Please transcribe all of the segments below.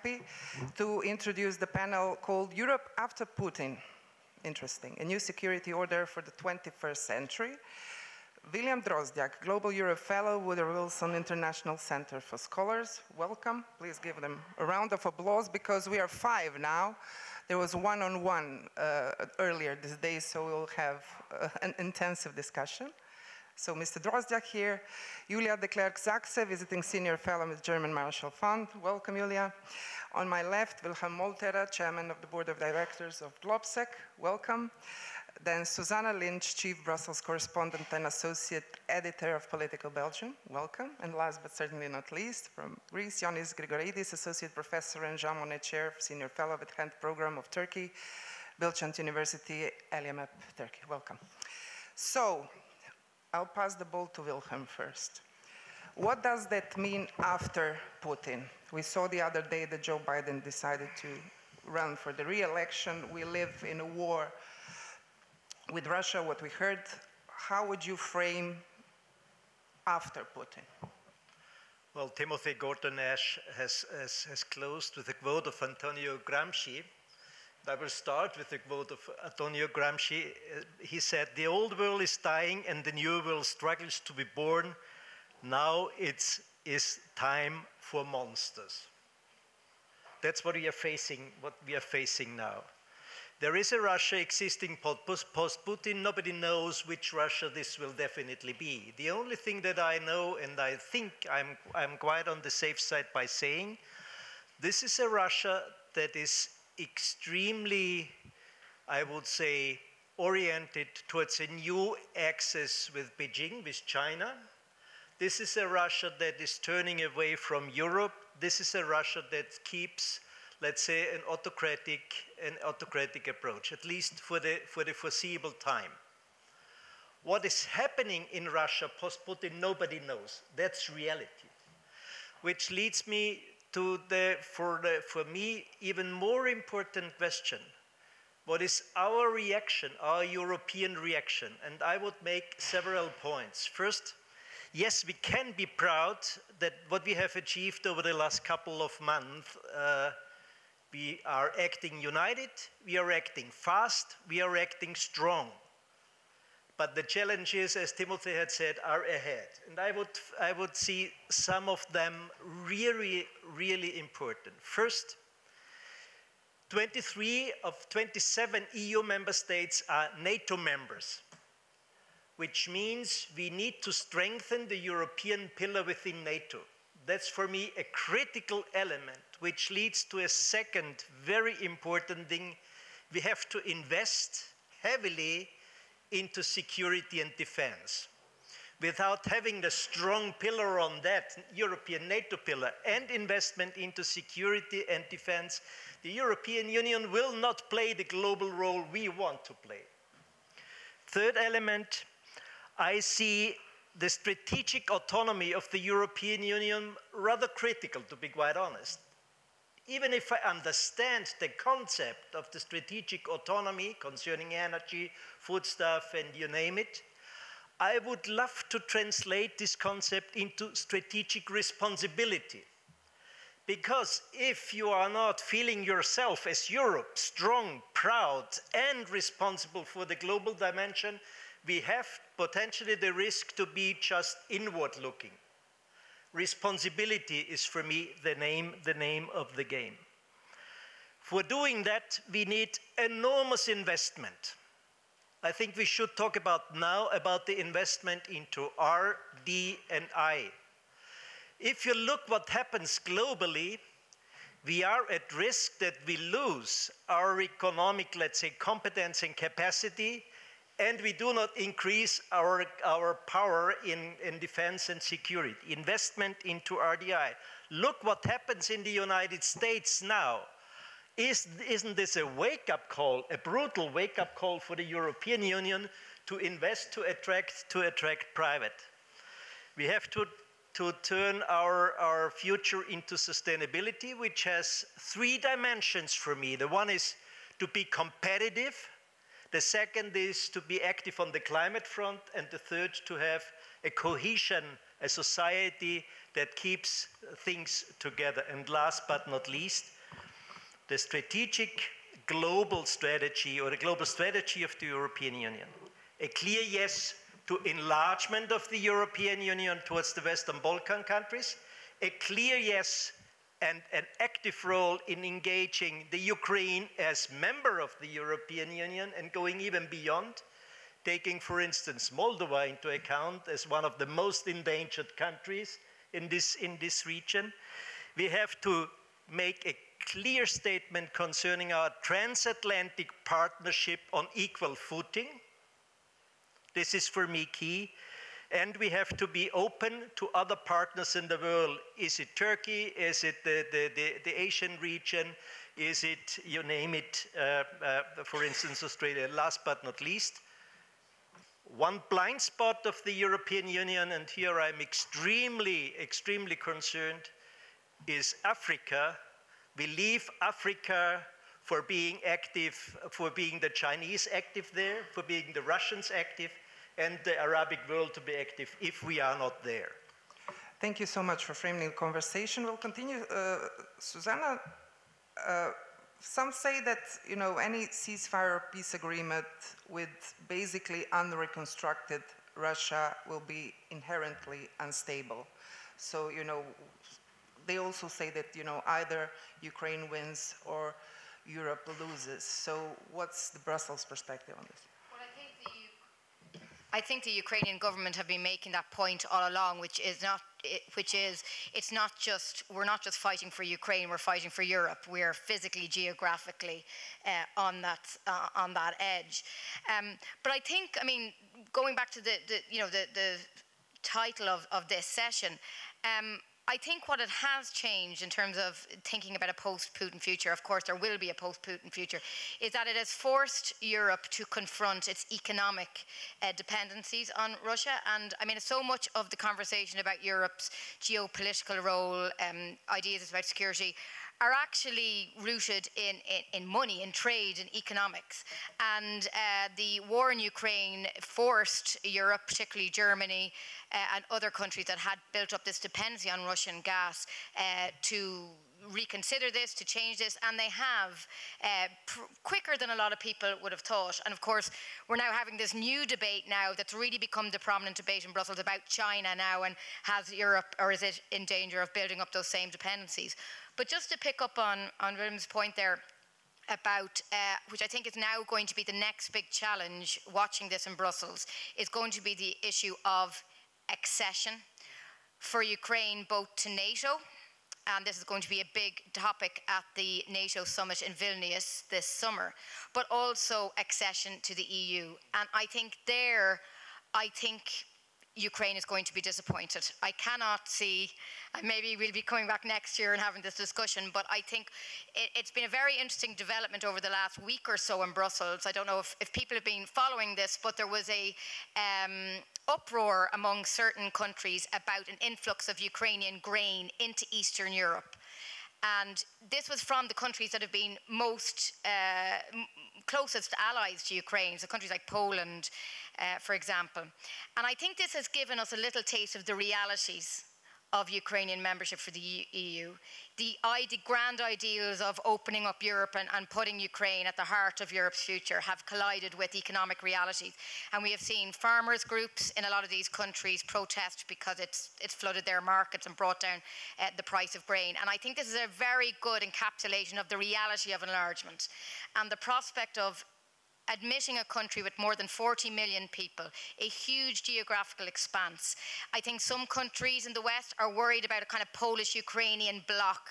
happy to introduce the panel called Europe After Putin. Interesting. A new security order for the 21st century. William Drozdiak, Global Europe Fellow, Woodrow Wilson International Center for Scholars. Welcome. Please give them a round of applause because we are 5 now. There was one-on-one earlier this day, so we'll have an intensive discussion. So Mr. Drozdiak here, Julia de Clerck-Sachsse, visiting senior fellow with German Marshall Fund. Welcome, Julia. On my left, Wilhelm Molterer, chairman of the board of directors of GLOBSEC. Welcome. Then Suzanne Lynch, chief Brussels correspondent and associate editor of POLITICO Belgium. Welcome. And last but certainly not least, from Greece, Ioannis Grigoriadis, associate professor and Jean Monnet chair, senior fellow at Hand program of Turkey, Bilkent University, ELIAMEP, Turkey. Welcome. So, I'll pass the ball to Wilhelm first. What does that mean after Putin? We saw the other day that Joe Biden decided to run for the re-election. We live in a war with Russia, what we heard. How would you frame after Putin? Well, Timothy Gordon Ash has closed with a quote of Antonio Gramsci. I will start with the quote of Antonio Gramsci. He said, "The old world is dying and the new world struggles to be born. Now it is time for monsters." That's what we are facing now. There is a Russia existing post-Putin. Nobody knows which Russia this will definitely be. The only thing that I know, and I think I'm quite on the safe side by saying, this is a Russia that is extremely, I would say, oriented towards a new axis with Beijing, with China. This is a Russia that is turning away from Europe. This is a Russia that keeps, let's say, an autocratic approach, at least for the foreseeable time. What is happening in Russia post-Putin, nobody knows. That's reality. Which leads me to for me, even more important question. What is our reaction, our European reaction? And I would make several points. First, yes, we can be proud that what we have achieved over the last couple of months, we are acting united, we are acting fast, we are acting strong. But the challenges, as Timothy had said, are ahead. And I would see some of them really, really important. First, 23 of 27 EU member states are NATO members, which means we need to strengthen the European pillar within NATO. That's for me a critical element, which leads to a second very important thing. We have to invest heavily into security and defense. Without having the strong pillar on that, European NATO pillar, and investment into security and defense, the European Union will not play the global role we want to play. Third element, I see the strategic autonomy of the European Union rather critical, to be quite honest. Even if I understand the concept of the strategic autonomy concerning energy, foodstuff, and you name it, I would love to translate this concept into strategic responsibility. Because if you are not feeling yourself as Europe strong, proud, and responsible for the global dimension, we have potentially the risk to be just inward looking. Responsibility is for me the name of the game. For doing that, we need enormous investment. I think we should talk now about the investment into R, D, and I. If you look what happens globally, we are at risk that we lose our economic, let's say, competence and capacity, and we do not increase our power in defense and security. Investment into RDI. Look what happens in the United States now. Isn't this a wake-up call, a brutal wake-up call for the European Union to invest, to attract private? We have to turn our future into sustainability, which has 3 dimensions for me. The one is to be competitive. The second is to be active on the climate front, and the third to have a cohesion, a society that keeps things together. And last but not least, the strategic global strategy or the global strategy of the European Union. A clear yes to enlargement of the European Union towards the Western Balkan countries, a clear yes and an active role in engaging the Ukraine as member of the European Union and going even beyond, taking, for instance, Moldova into account as one of the most endangered countries in this region. We have to make a clear statement concerning our transatlantic partnership on equal footing. This is for me key. And we have to be open to other partners in the world. Is it Turkey? Is it the Asian region? Is it, you name it, for instance, Australia? Last but not least, one blind spot of the European Union, and here I'm extremely concerned, is Africa. We leave Africa for being active, for being the Chinese active there, for being the Russians active, and the Arabic world to be active if we are not there. Thank you so much for framing the conversation. We'll continue. Suzanne, some say that any ceasefire or peace agreement with basically unreconstructed Russia will be inherently unstable. So they also say that either Ukraine wins or Europe loses. So what's the Brussels perspective on this? I think the Ukrainian government have been making that point all along, it's not just, we're not just fighting for Ukraine, we're fighting for Europe. We're physically, geographically on that edge. But I think, going back to the title of this session, I think what it has changed in terms of thinking about a post-Putin future, of course there will be a post-Putin future, is that it has forced Europe to confront its economic dependencies on Russia. And so much of the conversation about Europe's geopolitical role, ideas about security, are actually rooted in money, in trade, in economics. And the war in Ukraine forced Europe, particularly Germany, and other countries that had built up this dependency on Russian gas to reconsider this, to change this, and they have quicker than a lot of people would have thought. And of course, we're now having this new debate now that's really become the prominent debate in Brussels about China now, and has Europe, or is it in danger of building up those same dependencies? But just to pick up on Wilhelm's point there about, which I think is now going to be the next big challenge, watching this in Brussels, is going to be the issue of accession for Ukraine, both to NATO, and this is going to be a big topic at the NATO summit in Vilnius this summer, but also accession to the EU. And I think Ukraine is going to be disappointed. I cannot see, and maybe we'll be coming back next year and having this discussion, but I think it's been a very interesting development over the last week or so in Brussels. I don't know if people have been following this, but there was a uproar among certain countries about an influx of Ukrainian grain into Eastern Europe. And this was from the countries that have been most closest allies to Ukraine, so countries like Poland, for example. And I think this has given us a little taste of the realities of Ukrainian membership for the EU. The grand ideals of opening up Europe and putting Ukraine at the heart of Europe's future have collided with economic realities. And we have seen farmers' groups in a lot of these countries protest because it's flooded their markets and brought down the price of grain. And I think this is a very good encapsulation of the reality of enlargement and the prospect of admitting a country with more than 40 million people, a huge geographical expanse. I think some countries in the West are worried about a kind of Polish-Ukrainian bloc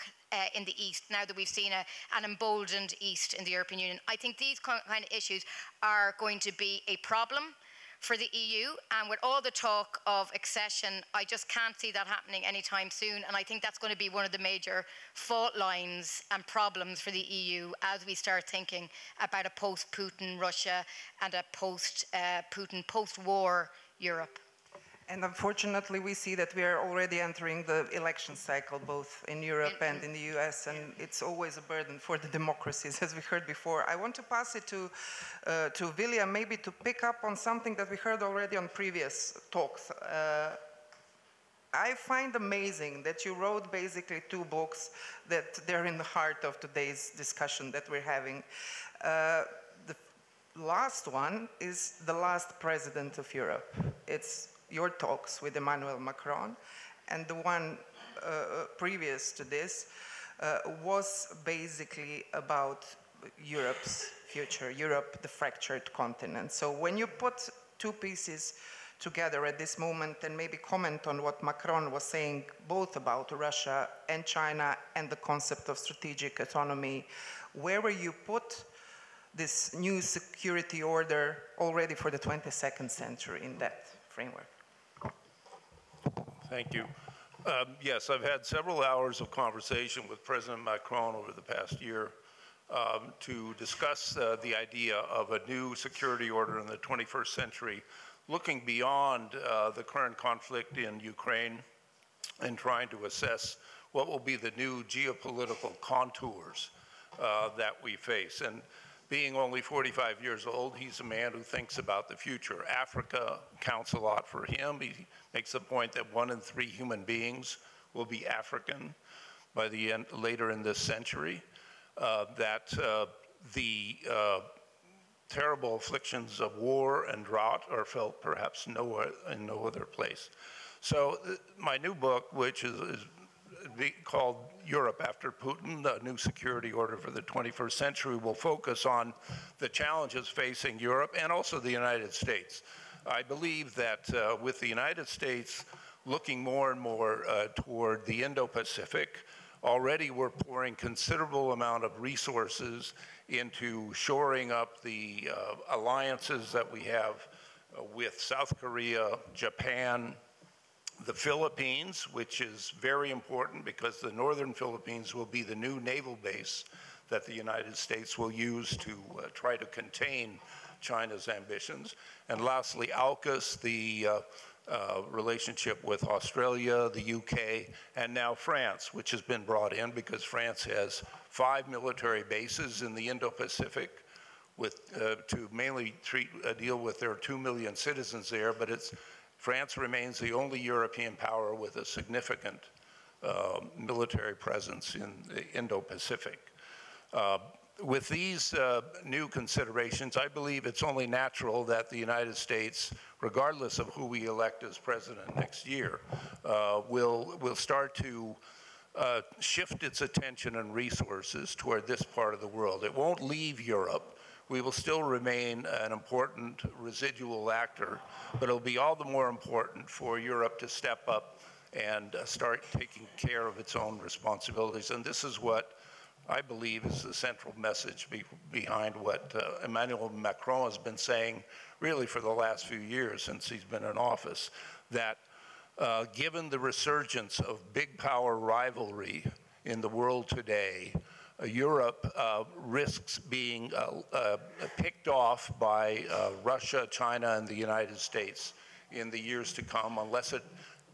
in the East, now that we've seen an emboldened East in the European Union. I think these kind of issues are going to be a problem for the EU, and with all the talk of accession, I just can't see that happening anytime soon, and I think that's going to be one of the major fault lines and problems for the EU as we start thinking about a post-Putin Russia and a post-Putin, post-war Europe. And unfortunately, we see that we are already entering the election cycle, both in Europe and in the US, and it's always a burden for the democracies, as we heard before. I want to pass it to William, maybe to pick up on something that we heard already on previous talks. I find amazing that you wrote basically 2 books that they're in the heart of today's discussion that we're having. The last one is The Last President of Europe. It's your talks with Emmanuel Macron, and the one previous to this was basically about Europe's future, Europe, the fractured continent. So when you put 2 pieces together at this moment and maybe comment on what Macron was saying both about Russia and China and the concept of strategic autonomy, where will you put this new security order already for the 22nd century in that framework? Thank you. Yes, I've had several hours of conversation with President Macron over the past year to discuss the idea of a new security order in the 21st century, looking beyond the current conflict in Ukraine and trying to assess what will be the new geopolitical contours that we face. And being only 45 years old, he's a man who thinks about the future. Africa counts a lot for him. He makes the point that 1 in 3 human beings will be African by the end, later in this century, that the terrible afflictions of war and drought are felt perhaps in no other place. So my new book, which is called Europe After Putin, the New Security Order for the 21st Century, will focus on the challenges facing Europe and also the United States. I believe that with the United States looking more and more toward the Indo-Pacific, already we're pouring considerable amount of resources into shoring up the alliances that we have with South Korea, Japan, the Philippines, which is very important because the northern Philippines will be the new naval base that the United States will use to try to contain China's ambitions. And lastly, AUKUS, the relationship with Australia, the UK, and now France, which has been brought in because France has 5 military bases in the Indo-Pacific with, to mainly deal with their 2 million citizens there, but France remains the only European power with a significant military presence in the Indo-Pacific. With these new considerations, I believe it's only natural that the United States, regardless of who we elect as president next year, will start to shift its attention and resources toward this part of the world. It won't leave Europe. We will still remain an important residual actor, but it'll be all the more important for Europe to step up and start taking care of its own responsibilities. And this is what I believe is the central message behind what Emmanuel Macron has been saying really for the last few years since he's been in office, that given the resurgence of big power rivalry in the world today, Europe risks being picked off by Russia, China, and the United States in the years to come unless it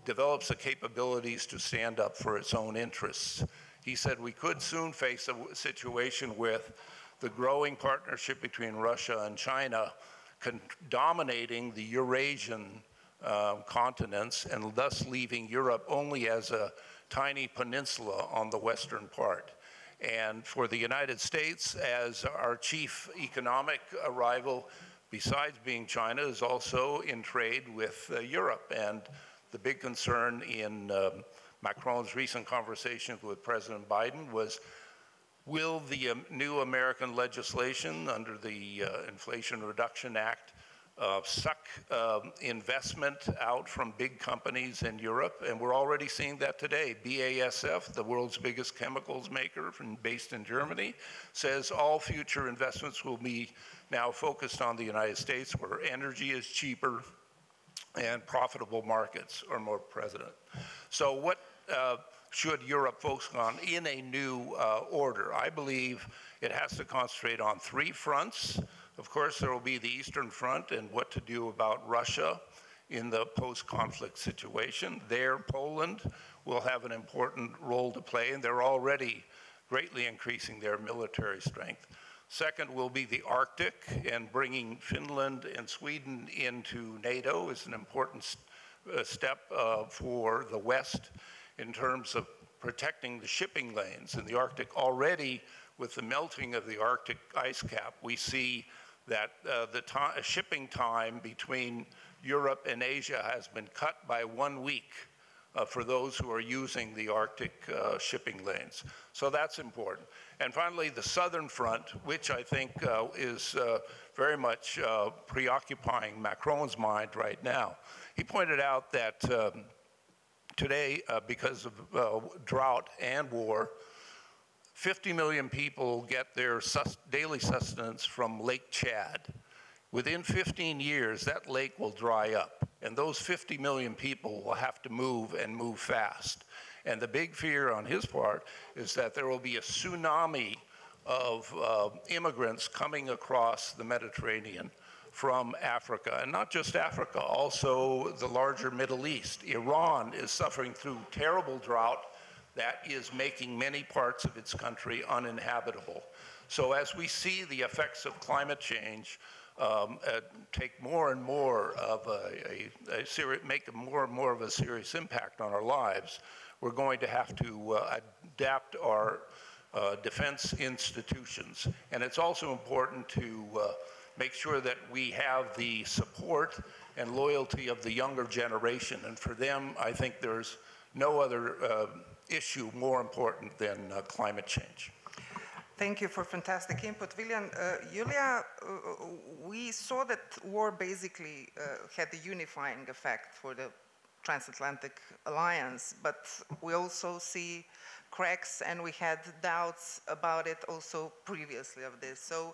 develops the capabilities to stand up for its own interests. He said we could soon face a situation with the growing partnership between Russia and China dominating the Eurasian continents and thus leaving Europe only as a tiny peninsula on the western part. And for the United States, as our chief economic rival, besides being China, is also in trade with Europe. And the big concern in Macron's recent conversations with President Biden was, will the new American legislation under the Inflation Reduction Act suck investment out from big companies in Europe? And we're already seeing that today. BASF, the world's biggest chemicals maker based in Germany, says all future investments will be now focused on the United States, where energy is cheaper and profitable markets are more present. So what should Europe focus on in a new order? I believe it has to concentrate on 3 fronts. Of course, there will be the Eastern Front and what to do about Russia in the post-conflict situation. There, Poland will have an important role to play, and they're already greatly increasing their military strength. Second will be the Arctic, and bringing Finland and Sweden into NATO is an important step for the West in terms of protecting the shipping lanes in the Arctic. Already, with the melting of the Arctic ice cap, we see that the shipping time between Europe and Asia has been cut by 1 week for those who are using the Arctic shipping lanes. So that's important. And finally, the southern front, which I think is very much preoccupying Macron's mind right now. He pointed out that today, because of drought and war, 50 million people get their daily sustenance from Lake Chad. Within 15 years, that lake will dry up, and those 50 million people will have to move and move fast. And the big fear on his part is that there will be a tsunami of immigrants coming across the Mediterranean from Africa, and not just Africa, also the larger Middle East. Iran is suffering through terrible drought that is making many parts of its country uninhabitable. So as we see the effects of climate change take more and more of make more and more of a serious impact on our lives, we're going to have to adapt our defense institutions. And it's also important to make sure that we have the support and loyalty of the younger generation. And for them, I think there's no other issue more important than climate change. Thank you for fantastic input, William. Julia, we saw that war basically had a unifying effect for the transatlantic alliance, but we also see cracks, and we had doubts about it also previously of this. So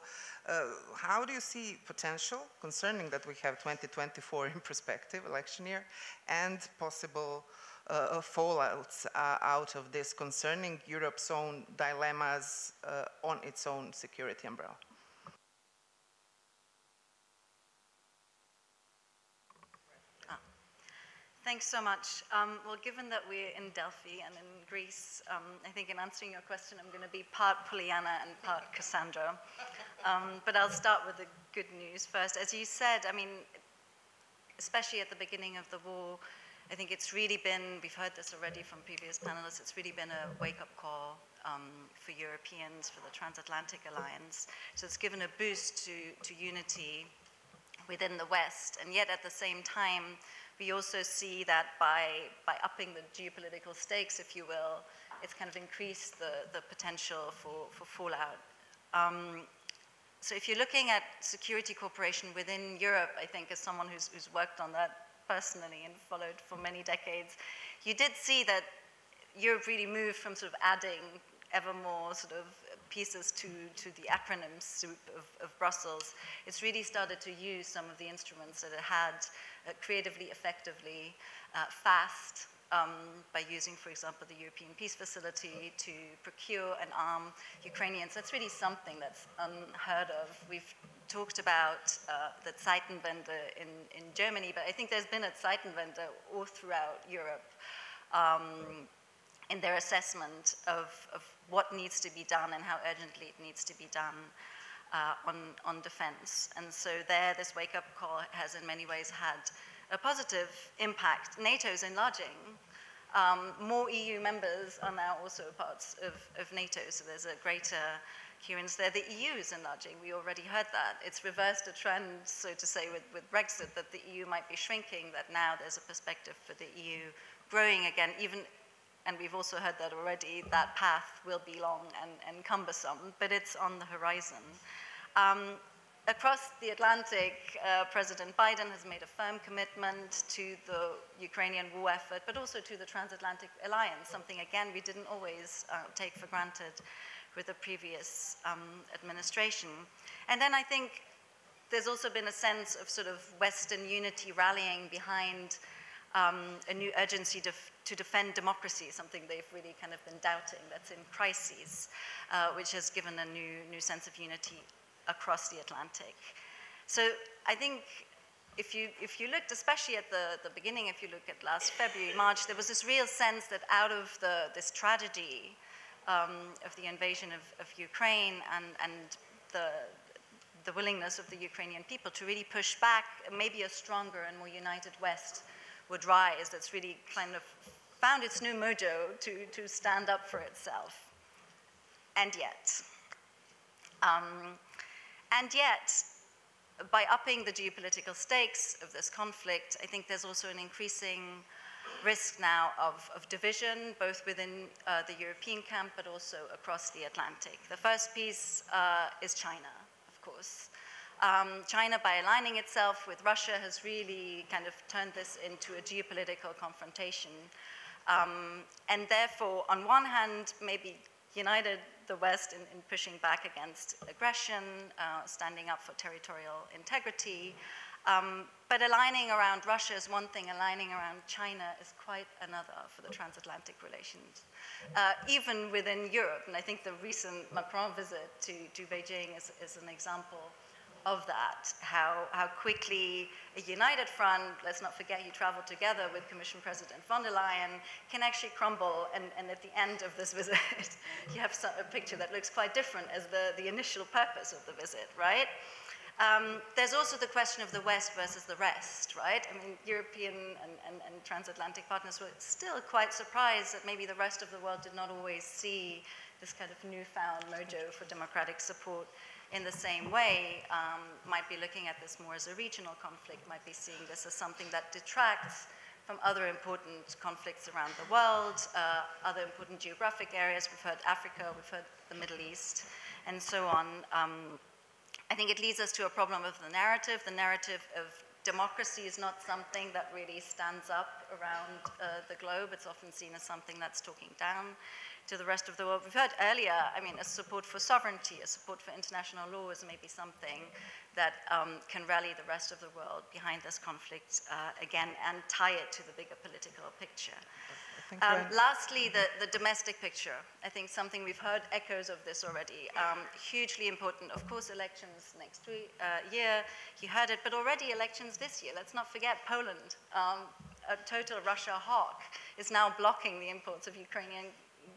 how do you see potential concerning that we have 2024 in perspective, election year, and possible fallouts out of this concerning Europe's own dilemmas on its own security umbrella? Thanks so much. Well, given that we're in Delphi and in Greece, I think in answering your question, I'm going to be part Pollyanna and part Cassandra. But I'll start with the good news first. As you said, I mean, especially at the beginning of the war, I think it's really been, we've heard this already from previous panelists, it's really been a wake-up call for Europeans, for the transatlantic alliance. So it's given a boost to unity within the West. And yet at the same time, we also see that by upping the geopolitical stakes, if you will, it's kind of increased the potential for fallout. So if you're looking at security cooperation within Europe, I think as someone who's worked on that personally and followed for many decades, you did see that Europe really moved from sort of adding ever more sort of pieces to the acronym soup of Brussels. It's really started to use some of the instruments that it had creatively, effectively, fast, by using, for example, the European Peace Facility to procure and arm Ukrainians. That's really something that's unheard of. We've talked about the Zeitenwende in Germany, but I think there's been a Zeitenwende all throughout Europe in their assessment of what needs to be done and how urgently it needs to be done on defense. And so this wake-up call has in many ways had a positive impact. NATO's enlarging. More EU members are now also parts of NATO, so there's a greater coherence there. The EU is enlarging. We already heard that. It's reversed a trend, so to say, with Brexit, that the EU might be shrinking, that now there's a perspective for the EU growing again, even, and we've also heard that already, that path will be long and cumbersome, but it's on the horizon. Across the Atlantic, President Biden has made a firm commitment to the Ukrainian war effort, but also to the transatlantic alliance, something, again, we didn't always take for granted with the previous administration. And then I think there's also been a sense of sort of Western unity rallying behind a new urgency to defend democracy, something they've really kind of been doubting, that's in crises, which has given a new sense of unity across the Atlantic. So I think if you looked, especially at the beginning, if you look at last February, March, there was this real sense that out of this tragedy of the invasion of Ukraine and the willingness of the Ukrainian people to really push back, maybe a stronger and more united West would rise, that's really kind of found its new mojo to stand up for itself. And yet, by upping the geopolitical stakes of this conflict, I think there's also an increasing risk now of division, both within the European camp, but also across the Atlantic. The first piece is China, of course. China, by aligning itself with Russia, has really kind of turned this into a geopolitical confrontation. And therefore, on one hand, maybe united the West in pushing back against aggression, standing up for territorial integrity. But aligning around Russia is one thing, aligning around China is quite another for the transatlantic relations. Even within Europe, and I think the recent Macron visit to Beijing is an example of that, how quickly a united front, let's not forget he traveled together with Commission President von der Leyen, can actually crumble, and at the end of this visit, you have a picture that looks quite different as the initial purpose of the visit, right? There's also the question of the West versus the rest, right? I mean, European and transatlantic partners were still quite surprised that maybe the rest of the world did not always see this kind of newfound mojo for democratic support in the same way, might be looking at this more as a regional conflict, might be seeing this as something that detracts from other important conflicts around the world, other important geographic areas. We've heard Africa, we've heard the Middle East, and so on. I think it leads us to a problem of the narrative. The narrative of democracy is not something that really stands up around the globe. It's often seen as something that's talking down to the rest of the world. We've heard earlier, I mean, a support for sovereignty, a support for international law is maybe something that can rally the rest of the world behind this conflict again and tie it to the bigger political picture. Lastly, the domestic picture. I think something we've heard echoes of this already. Hugely important, of course, elections next year, you heard it, but already elections this year. Let's not forget Poland, a total Russia hawk, is now blocking the imports of Ukrainian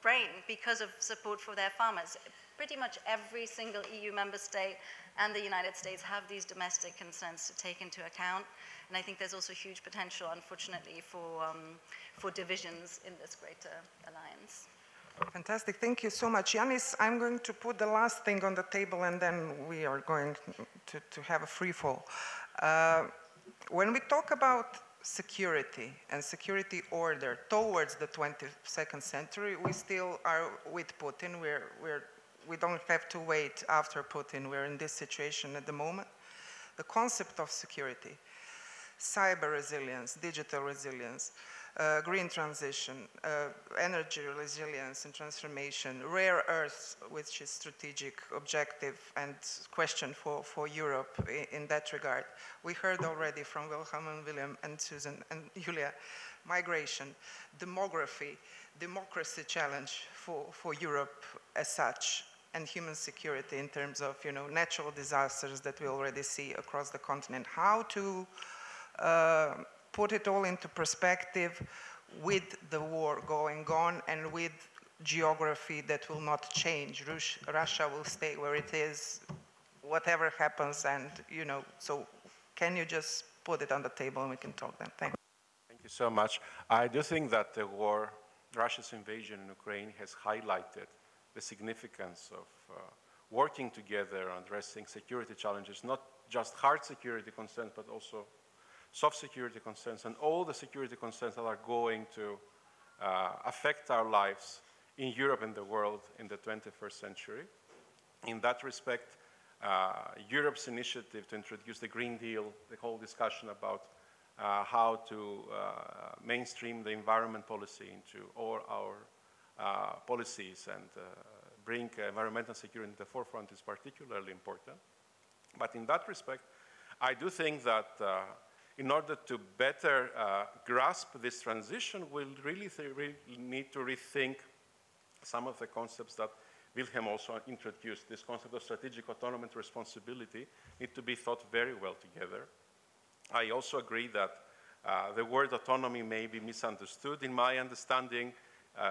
grain because of support for their farmers. Pretty much every single EU member state and the United States have these domestic concerns to take into account. And I think there's also huge potential, unfortunately, for divisions in this greater alliance. Fantastic, thank you so much. Ioannis, I'm going to put the last thing on the table and then we are going to have a free fall. When we talk about security and security order towards the 22nd century, we still are with Putin. We don't have to wait after Putin. We're in this situation at the moment. The concept of security, cyber resilience, digital resilience, green transition, energy resilience and transformation, rare earths, which is strategic objective and question for Europe in that regard. We heard already from Wilhelm and William and Suzanne and Julia, migration, demography, democracy challenge for Europe as such, and human security in terms of, you know, natural disasters that we already see across the continent. How to put it all into perspective with the war going on and with geography that will not change. Russia will stay where it is, whatever happens, and, you know, so can you just put it on the table and we can talk then? Thank you. Thank you so much. I do think that the war, Russia's invasion in Ukraine, has highlighted the significance of working together on addressing security challenges, not just hard security concerns, but also soft security concerns, and all the security concerns that are going to affect our lives in Europe and the world in the 21st century. In that respect, Europe's initiative to introduce the Green Deal, the whole discussion about how to mainstream the environment policy into all our policies and bring environmental security to the forefront is particularly important. But in that respect, I do think that in order to better grasp this transition, we'll really need to rethink some of the concepts that Wilhelm also introduced. This concept of strategic autonomy and responsibility need to be thought very well together. I also agree that the word autonomy may be misunderstood. In my understanding,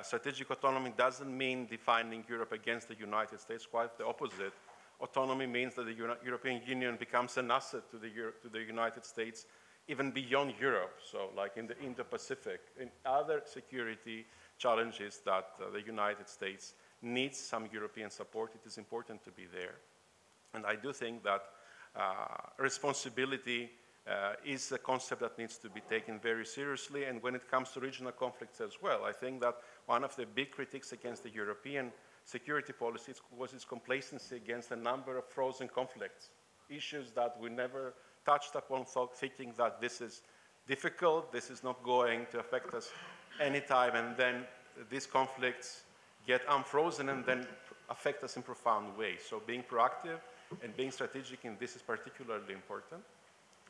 strategic autonomy doesn't mean defining Europe against the United States, quite the opposite. Autonomy means that the European Union becomes an asset to the United States even beyond Europe, so like in the Indo-Pacific, in other security challenges that the United States needs some European support, it is important to be there. And I do think that responsibility is a concept that needs to be taken very seriously, and when it comes to regional conflicts as well. I think that one of the big critiques against the European security policy was its complacency against a number of frozen conflicts, issues that we never touched upon, thinking that this is difficult, this is not going to affect us anytime, and then these conflicts get unfrozen and then affect us in profound ways. So being proactive and being strategic in this is particularly important.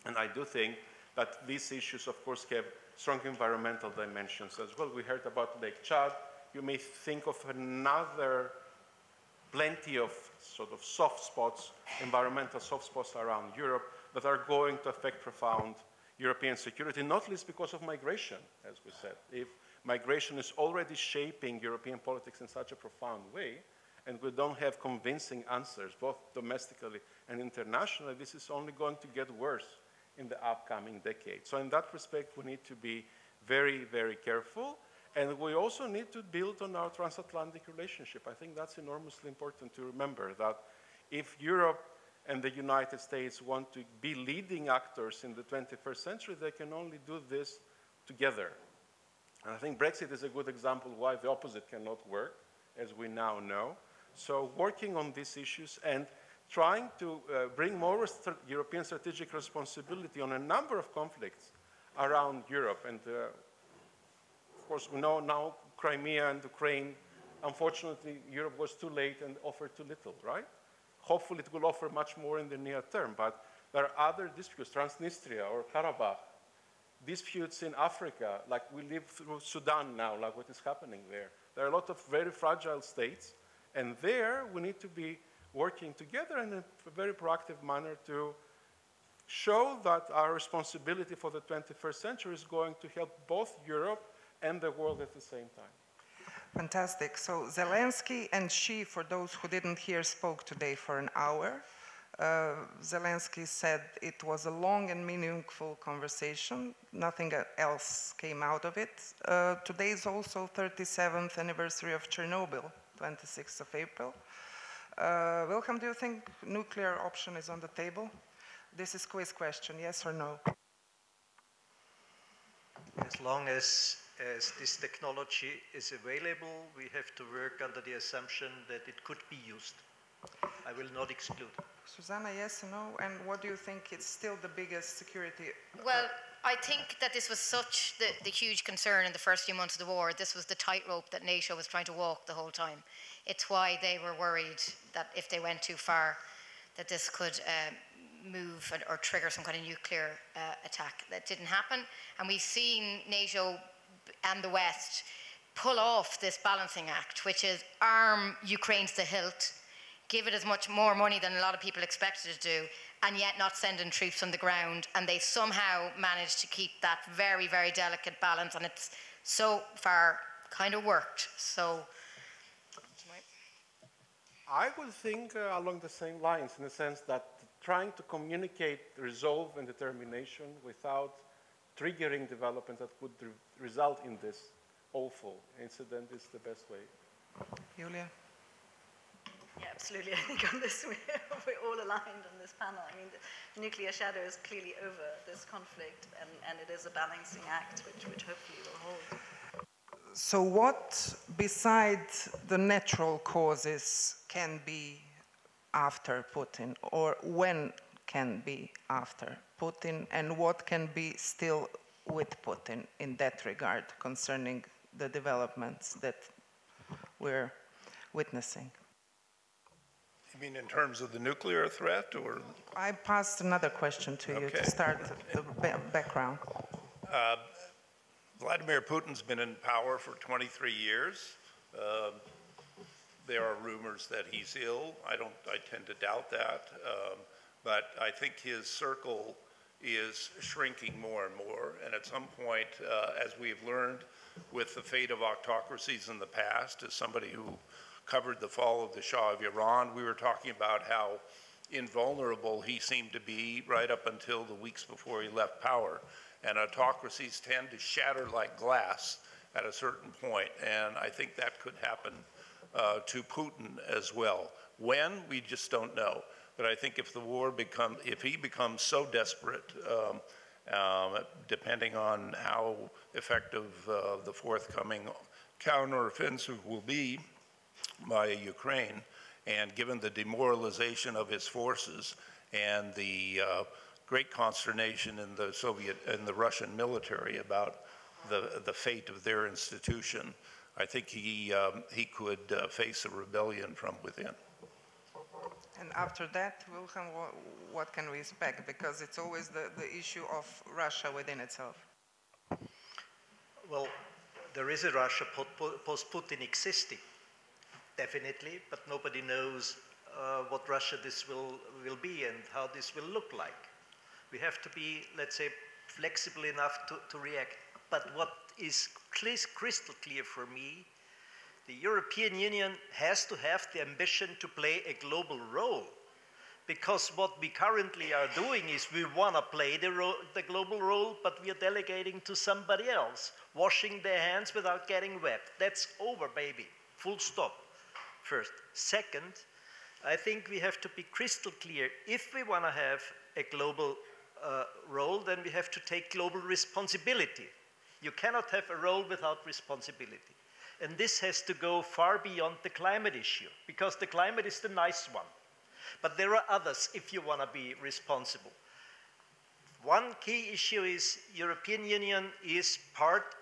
And I do think that these issues, of course, have strong environmental dimensions as well. We heard about Lake Chad. You may think of another plenty of sort of soft spots, environmental soft spots around Europe that are going to affect profound European security, not least because of migration, as we said. If migration is already shaping European politics in such a profound way, and we don't have convincing answers, both domestically and internationally, this is only going to get worse in the upcoming decade. So in that respect, we need to be very, very careful. And we also need to build on our transatlantic relationship. I think that's enormously important to remember, that if Europe and the United States want to be leading actors in the 21st century, they can only do this together. And I think Brexit is a good example why the opposite cannot work, as we now know. So working on these issues and trying to bring more European strategic responsibility on a number of conflicts around Europe. And of course, we know now Crimea and Ukraine, unfortunately, Europe was too late and offered too little, right? Hopefully, it will offer much more in the near term, but there are other disputes, Transnistria or Karabakh, disputes in Africa, like we live through Sudan now, like what is happening there. There are a lot of very fragile states, and there we need to be working together in a very proactive manner to show that our responsibility for the 21st century is going to help both Europe and the world at the same time. Fantastic. So Zelensky and Xi, for those who didn't hear, spoke today for an hour. Zelensky said it was a long and meaningful conversation. Nothing else came out of it. Today is also 37th anniversary of Chernobyl, 26th of April. Wilhelm, do you think nuclear option is on the table? This is quiz question, yes or no? As long as this technology is available, we have to work under the assumption that it could be used. I will not exclude. Suzanne, yes or no? And what do you think is still the biggest security? Well, I think that this was such the huge concern in the first few months of the war. This was the tightrope that NATO was trying to walk the whole time. It's why they were worried that if they went too far, that this could move or trigger some kind of nuclear attack. That didn't happen. And we've seen NATO and the West pull off this balancing act, which is arm Ukraine to the hilt, give it as much more money than a lot of people expected to do, and yet not send in troops on the ground. And they somehow managed to keep that very, very delicate balance, and it's so far kind of worked. So I would think along the same lines, in the sense that trying to communicate resolve and determination without triggering development that would result in this awful incident is the best way. Julia? Yeah, absolutely. I think on this we're all aligned on this panel. I mean, the nuclear shadow is clearly over this conflict, and it is a balancing act which hopefully will hold. So what, besides the natural causes, can be after Putin, or when can be after Putin, and what can be still with Putin in that regard concerning the developments that we're witnessing? You mean in terms of the nuclear threat, or? I passed another question to you to start the background. Vladimir Putin's been in power for 23 years. There are rumors that he's ill. I tend to doubt that. But I think his circle is shrinking more and more. And at some point, as we've learned with the fate of autocracies in the past, as somebody who covered the fall of the Shah of Iran, we were talking about how invulnerable he seemed to be right up until the weeks before he left power. And autocracies tend to shatter like glass at a certain point, and I think that could happen to Putin as well. When, we just don't know. But I think if the war if he becomes so desperate, depending on how effective the forthcoming counteroffensive will be by Ukraine, and given the demoralization of his forces and the great consternation in the Soviet and the Russian military about the fate of their institution, I think he could face a rebellion from within. And after that, Wilhelm, what can we expect? Because it's always the issue of Russia within itself. Well, there is a Russia post-Putin existing, definitely, but nobody knows what Russia this will be and how this will look like. We have to be, let's say, flexible enough to react. But what is crystal clear for me, the European Union has to have the ambition to play a global role. Because what we currently are doing is we want to play the global role, but we are delegating to somebody else, washing their hands without getting wet. That's over, baby. Full stop. First. Second, I think we have to be crystal clear. If we want to have a global role, then we have to take global responsibility. You cannot have a role without responsibility. And this has to go far beyond the climate issue, because the climate is the nice one. But there are others if you want to be responsible. One key issue is European Union is part,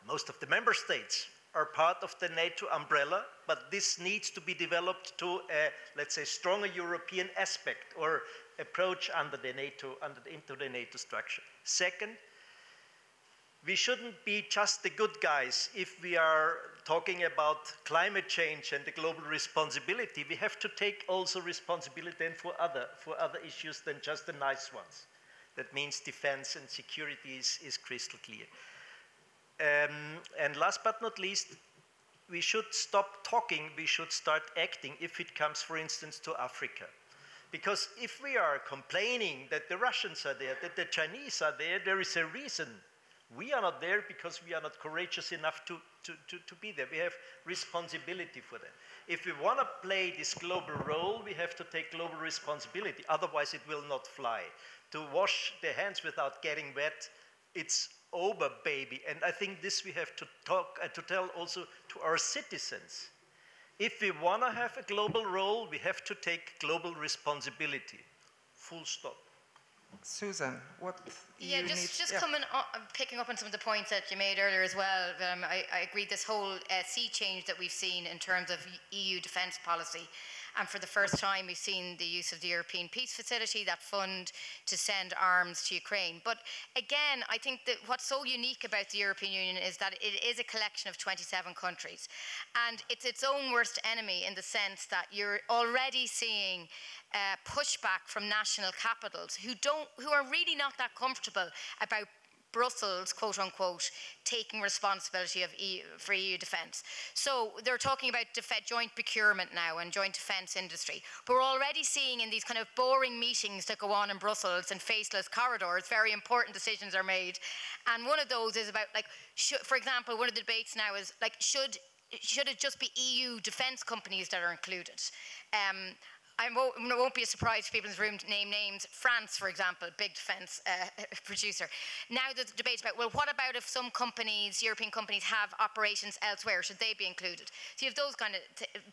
most of the member states are part of the NATO umbrella, but this needs to be developed to a, let's say, stronger European aspect or approach under the NATO, into the NATO structure. Second, we shouldn't be just the good guys. If we are talking about climate change and the global responsibility, we have to take also responsibility then for other issues than just the nice ones. That means defense and security is crystal clear. And last but not least, we should stop talking, we should start acting if it comes, for instance, to Africa. Because if we are complaining that the Russians are there, that the Chinese are there, there is a reason. We are not there because we are not courageous enough to be there. We have responsibility for them. If we want to play this global role, we have to take global responsibility. Otherwise, it will not fly. To wash the hands without getting wet, it's over, baby. And I think this we have to talk and to tell also to our citizens. If we want to have a global role, we have to take global responsibility. Full stop. Susan, what coming on, picking up on some of the points that you made earlier as well. I agree. This whole sea change that we've seen in terms of EU defence policy, and for the first time we've seen the use of the European Peace Facility, that fund to send arms to Ukraine. But again, I think that what's so unique about the European Union is that it is a collection of 27 countries, and it's its own worst enemy in the sense that you're already seeing pushback from national capitals who are really not that comfortable about Brussels, quote unquote, taking responsibility for EU defence. So they're talking about joint procurement now and joint defence industry. But we're already seeing in these kind of boring meetings that go on in Brussels and faceless corridors, very important decisions are made. And one of those is about, like, for example, one of the debates now is, like, should it just be EU defence companies that are included? It won't be a surprise for people in this room to name names. France, for example, big defence producer. Now the debate's about, well, what about if some companies, European companies, have operations elsewhere? Should they be included? So you have those kind of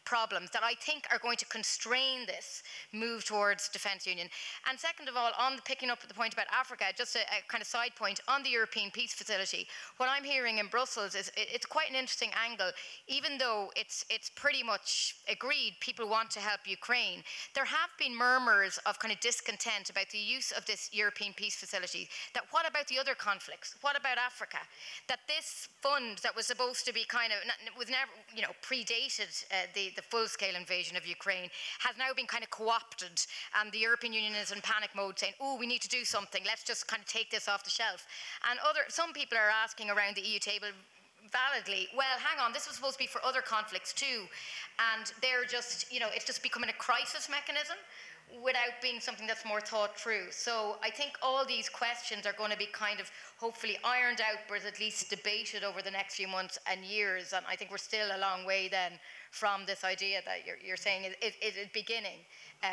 problems that I think are going to constrain this move towards defence union. And second of all, picking up the point about Africa, just a kind of side point, on the European Peace Facility, what I'm hearing in Brussels is it's quite an interesting angle. Even though it's pretty much agreed people want to help Ukraine, there have been murmurs of kind of discontent about the use of this European Peace Facility. That what about the other conflicts? What about Africa? That this fund that was supposed to be kind of, was never, predated the full-scale invasion of Ukraine, has now been kind of co-opted, and the European Union is in panic mode saying, oh, we need to do something, let's just kind of take this off the shelf. And some people are asking around the EU table, validly, well, hang on, this was supposed to be for other conflicts too, and they're just, it's just becoming a crisis mechanism. without being something that's more thought through. So I think all these questions are going to be kind of hopefully ironed out, but at least debated over the next few months and years. And I think we're still a long way then from this idea that you're saying is beginning,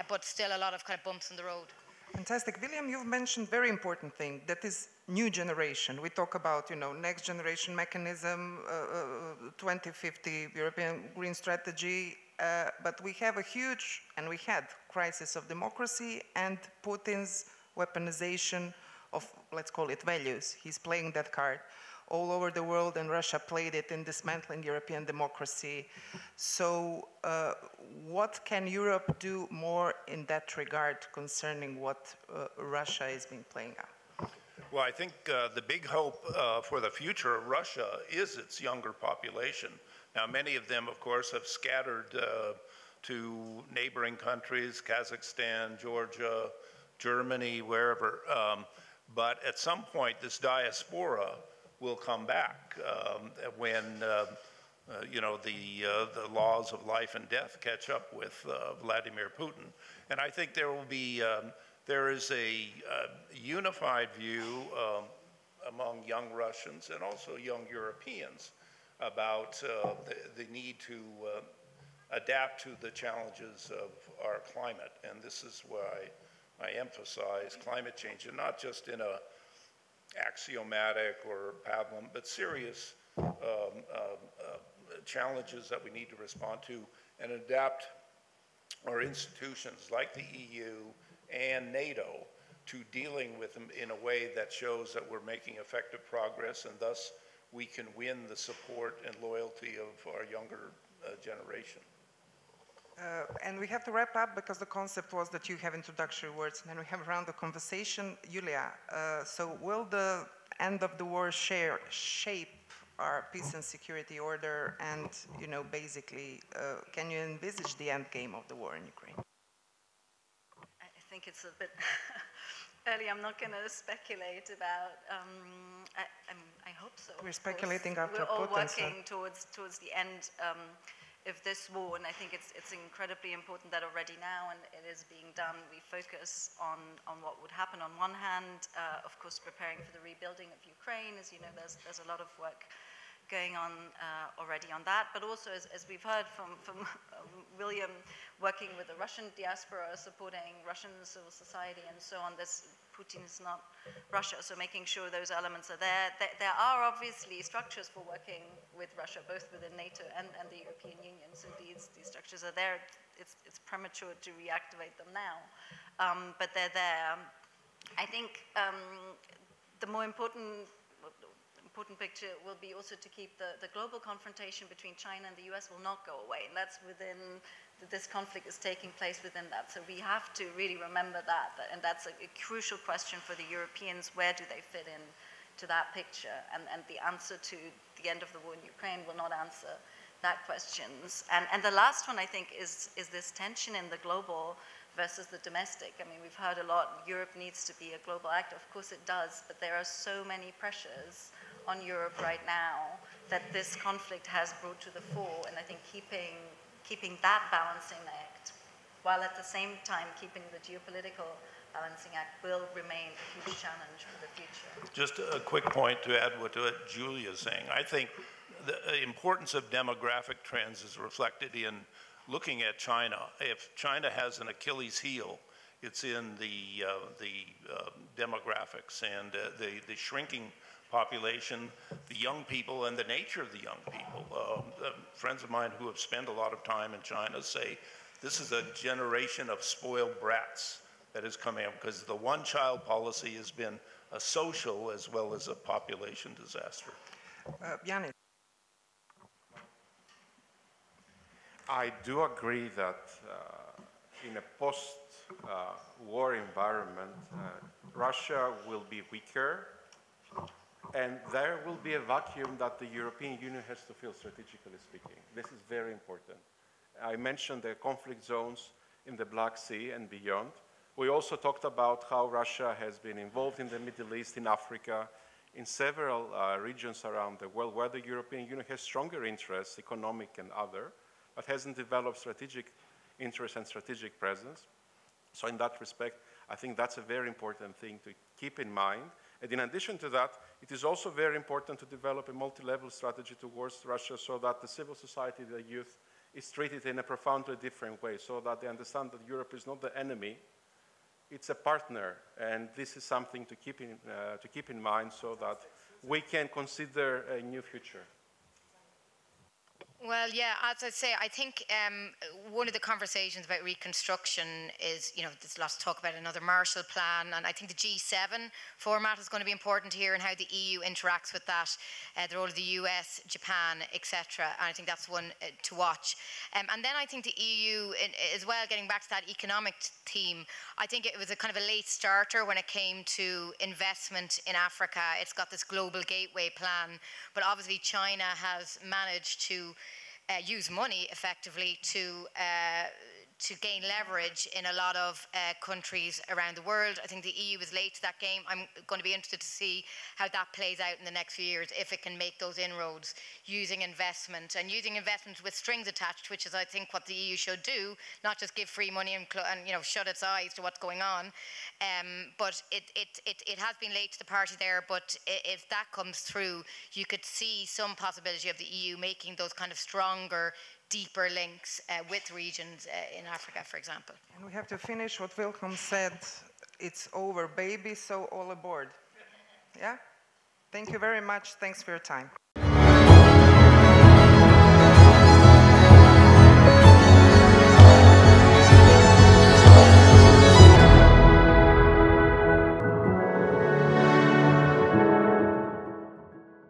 but still a lot of kind of bumps in the road. Fantastic. William, you've mentioned very important thing, that is new generation. We talk about, you know, next generation mechanism, 2050 European Green Strategy, but we have a huge, and we had, crisis of democracy and Putin's weaponization of, let's call it, values. He's playing that card all over the world, and Russia played it in dismantling European democracy. So what can Europe do more in that regard concerning what Russia has been playing out? Well, I think the big hope for the future of Russia is its younger population. Now, many of them, of course, have scattered to neighboring countries, Kazakhstan, Georgia, Germany, wherever. But at some point, this diaspora will come back when you know, the laws of life and death catch up with Vladimir Putin. And I think there will be there is a unified view among young Russians and also young Europeans about the need to adapt to the challenges of our climate. And this is why I emphasize climate change, and not just in a axiomatic or pablum, but serious challenges that we need to respond to and adapt our institutions like the EU and NATO to dealing with them in a way that shows that we're making effective progress, and thus we can win the support and loyalty of our younger generation. And we have to wrap up because the concept was that you have introductory words and then we have a round of conversation. Julia, so will the end of the war shape our peace and security order, and, you know, basically, can you envisage the end game of the war in Ukraine? I think it's a bit early. I'm not going to speculate about. I hope so. We're speculating after Putin. We're all Putin, working towards the end of this war, and I think it's incredibly important that already now, and it is being done, we focus on what would happen. On one hand, of course, preparing for the rebuilding of Ukraine. As you know, there's a lot of work going on already on that, but also, as we've heard from William, working with the Russian diaspora, supporting Russian civil society and so on. Putin is not Russia, so making sure those elements are there. There are obviously structures for working with Russia, both within NATO and the European Union, so these structures are there. It's premature to reactivate them now, but they're there. I think the more important picture will be also to keep the global confrontation between China and the US will not go away, and that's within, this conflict is taking place within that. So we have to really remember that, and that's a crucial question for the Europeans. Where do they fit in to that picture? And the answer to the end of the war in Ukraine will not answer that questions. And the last one, I think, is this tension in the global versus the domestic. I mean, we've heard a lot, Europe needs to be a global actor. Of course it does, but there are so many pressures on Europe right now that this conflict has brought to the fore, and I think keeping that balancing act, while at the same time keeping the geopolitical balancing act, will remain a huge challenge for the future. Just a quick point to add what Julia is saying. I think the importance of demographic trends is reflected in looking at China. If China has an Achilles heel, it's in the demographics and the shrinking population, the young people, and the nature of the young people. Friends of mine who have spent a lot of time in China say this is a generation of spoiled brats that is coming up, because the one-child policy has been a social as well as a population disaster. Ioannis. I do agree that in a post-war environment, Russia will be weaker, and there will be a vacuum that the European Union has to fill, strategically speaking. This is very important. I mentioned the conflict zones in the Black Sea and beyond. We also talked about how Russia has been involved in the Middle East, in Africa, in several regions around the world where the European Union has stronger interests, economic and other, but hasn't developed strategic interest and strategic presence. So in that respect, I think that's a very important thing to keep in mind. And in addition to that, it is also very important to develop a multi-level strategy towards Russia so that the civil society, the youth, is treated in a profoundly different way, so that they understand that Europe is not the enemy, it's a partner. And this is something to keep in mind so that we can consider a new future. Well, yeah, as I say, I think one of the conversations about reconstruction is, you know, there's lots of talk about another Marshall Plan, and I think the G7 format is going to be important here and how the EU interacts with that, the role of the US, Japan, etc. And I think that's one to watch. And then I think the EU, as well, getting back to that economic theme, I think it was a kind of a late starter when it came to investment in Africa. It's got this global gateway plan, but obviously China has managed to use money effectively to gain leverage in a lot of countries around the world. I think the EU is late to that game. I'm going to be interested to see how that plays out in the next few years, if it can make those inroads using investment with strings attached, which is, I think, what the EU should do, not just give free money and you know, shut its eyes to what's going on. But it has been late to the party there, but if that comes through, you could see some possibility of the EU making those kind of stronger, deeper links with regions in Africa, for example. And we have to finish what Wilhelm said. It's over, baby, so all aboard. Yeah? Thank you very much. Thanks for your time.